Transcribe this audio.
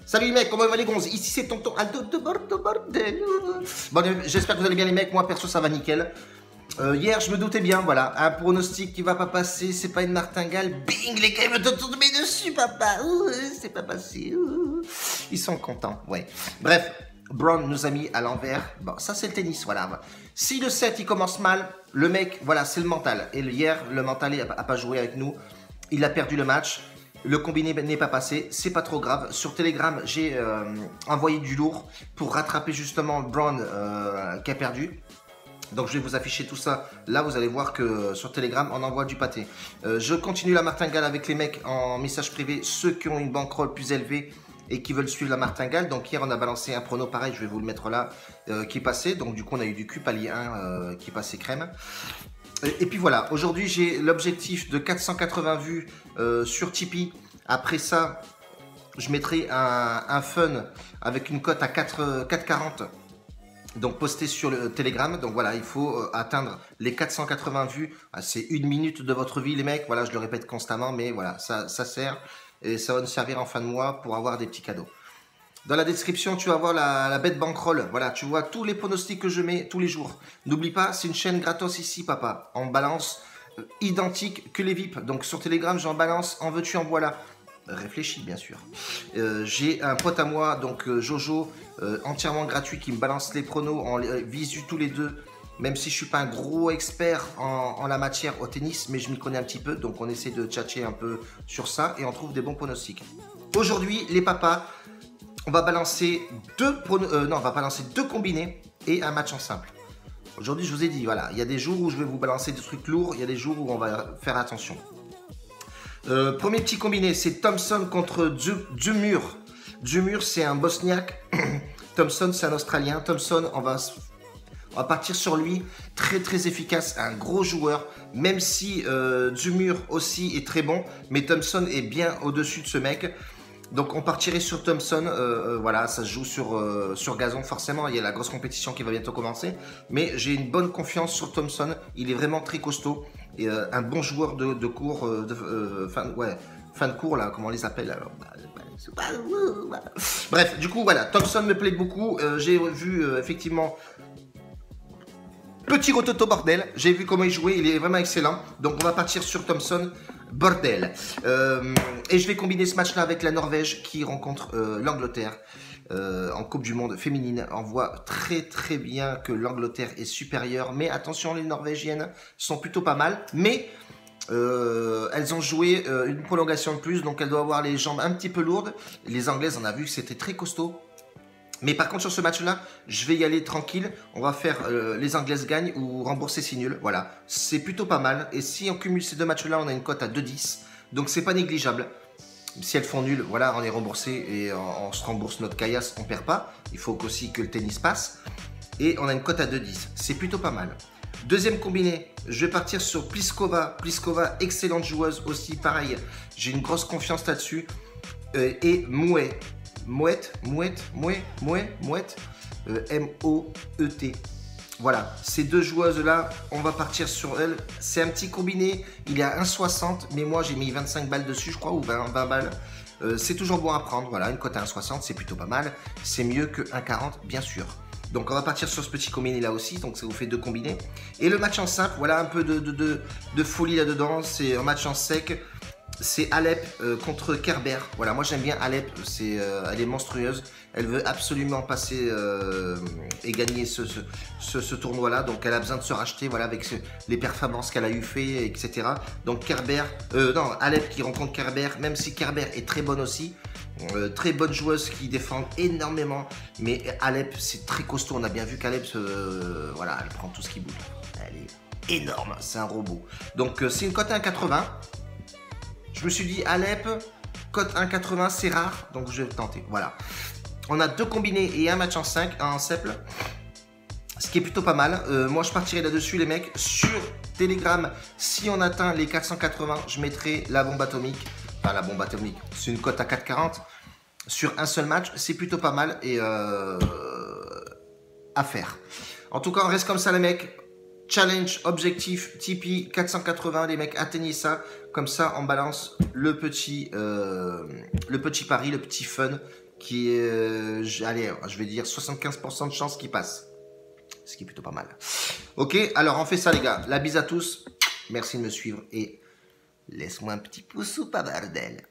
Salut les mecs, comment va les gonzes? Ici c'est tonton Aldo de bordel. Bon, j'espère que vous allez bien les mecs, moi perso ça va nickel. Hier je me doutais bien, voilà, un pronostic qui va pas passer, c'est pas une martingale. Bing, les gars ils me tomber dessus papa. C'est pas passé. Ils sont contents, ouais. Bref, Brown nous a mis à l'envers. Bon, ça c'est le tennis, voilà. Si le set il commence mal, le mec, voilà, c'est le mental. Et hier, le mental a pas joué avec nous. Il a perdu le match. Le combiné n'est pas passé, c'est pas trop grave. Sur Telegram, j'ai envoyé du lourd pour rattraper justement Brown qui a perdu. Donc je vais vous afficher tout ça. Là, vous allez voir que sur Telegram, on envoie du pâté. Je continue la martingale avec les mecs en message privé. Ceux qui ont une bankroll plus élevée et qui veulent suivre la martingale. Donc hier, on a balancé un prono pareil, je vais vous le mettre là, qui est passé. Donc du coup, on a eu du Q palier 1 qui est passé crème. Et puis voilà, aujourd'hui j'ai l'objectif de 480 vues sur Tipeee. Après ça, je mettrai un fun avec une cote à 4,40. Donc posté sur le Telegram. Donc voilà, il faut atteindre les 480 vues. C'est 1 minute de votre vie les mecs. Voilà, je le répète constamment, mais voilà, ça sert. Et ça va nous servir en fin de mois pour avoir des petits cadeaux. Dans la description, tu vas voir la bête bankroll. Voilà, tu vois tous les pronostics que je mets tous les jours. N'oublie pas, c'est une chaîne gratos ici, papa. On balance identique que les VIP. Donc sur Telegram, j'en balance. En veux-tu, en voilà. Réfléchis, bien sûr. J'ai un pote à moi, donc Jojo, entièrement gratuit, qui me balance les pronos. On les visu tous les deux. Même si je suis pas un gros expert en la matière au tennis, mais je m'y connais un petit peu. Donc on essaie de tchatcher un peu sur ça et on trouve des bons pronostics. Aujourd'hui, les papas, on va balancer deux combinés et un match en simple. Aujourd'hui, je vous ai dit, voilà, il y a des jours où je vais vous balancer des trucs lourds, il y a des jours où on va faire attention. Premier petit combiné, c'est Thompson contre Dzumhur. Dzumhur, c'est un Bosniaque. Thompson, c'est un Australien. Thompson, on va partir sur lui. Très, très efficace. Un gros joueur. Même si Dzumhur aussi est très bon. Mais Thompson est bien au-dessus de ce mec. Donc on partirait sur Thompson, voilà, ça se joue sur gazon forcément, il y a la grosse compétition qui va bientôt commencer, mais j'ai une bonne confiance sur Thompson, il est vraiment très costaud, et un bon joueur de cours, fin de cours là, comment on les appelle alors. Bref, du coup voilà, Thompson me plaît beaucoup, j'ai vu effectivement... Petit rototo bordel, j'ai vu comment il jouait, il est vraiment excellent. Donc on va partir sur Thompson, bordel. Et je vais combiner ce match-là avec la Norvège qui rencontre l'Angleterre en Coupe du Monde féminine. On voit très très bien que l'Angleterre est supérieure. Mais attention, les Norvégiennes sont plutôt pas mal. Mais elles ont joué une prolongation de plus, donc elles doivent avoir les jambes un petit peu lourdes. Les Anglaises, on a vu que c'était très costaud. Mais par contre, sur ce match-là, je vais y aller tranquille. On va faire les Anglaises gagnent ou rembourser si nul. Voilà, c'est plutôt pas mal. Et si on cumule ces deux matchs-là, on a une cote à 2,10. Donc c'est pas négligeable. Si elles font nul, voilà, on est remboursé et on se rembourse notre caillasse, on perd pas. Il faut aussi que le tennis passe. Et on a une cote à 2,10. C'est plutôt pas mal. Deuxième combiné, je vais partir sur Pliskova. Pliskova, excellente joueuse aussi, pareil. J'ai une grosse confiance là-dessus. Et Mouet. Mouette, M-O-E-T. Voilà, ces deux joueuses-là, on va partir sur elles. C'est un petit combiné, il est à 1,60, mais moi j'ai mis 25 balles dessus, je crois, ou 20 balles. C'est toujours bon à prendre, voilà, une cote à 1,60, c'est plutôt pas mal. C'est mieux que 1,40, bien sûr. Donc on va partir sur ce petit combiné là aussi, donc ça vous fait deux combinés. Et le match en simple, voilà un peu de folie là-dedans, c'est un match en sec. C'est Alep contre Kerber. Voilà, moi j'aime bien Alep, elle est monstrueuse. Elle veut absolument passer et gagner ce tournoi-là. Donc elle a besoin de se racheter, voilà, avec les performances qu'elle a eu fait, etc. Donc Alep qui rencontre Kerber, même si Kerber est très bonne aussi. Très bonne joueuse qui défend énormément. Mais Alep, c'est très costaud. On a bien vu qu'Alep, voilà, elle prend tout ce qui bouge. Elle est énorme, c'est un robot. Donc c'est une cote à 1,80. Je me suis dit, Alep, cote 1,80, c'est rare, donc je vais tenter. Voilà. On a deux combinés et un match en simple, ce qui est plutôt pas mal. Moi, je partirai là-dessus, les mecs. Sur Telegram, si on atteint les 480, je mettrai la bombe atomique. Enfin, la bombe atomique, c'est une cote à 4,40. Sur un seul match, c'est plutôt pas mal et à faire. En tout cas, on reste comme ça, les mecs. Challenge, objectif, Tipeee, 480, les mecs, atteignez ça. Comme ça, on balance le petit pari, le petit fun qui est, allez, je vais dire 75% de chance qu'il passe. Ce qui est plutôt pas mal. Ok, alors on fait ça les gars. La bise à tous. Merci de me suivre et laisse-moi un petit pouce ou pas bordel.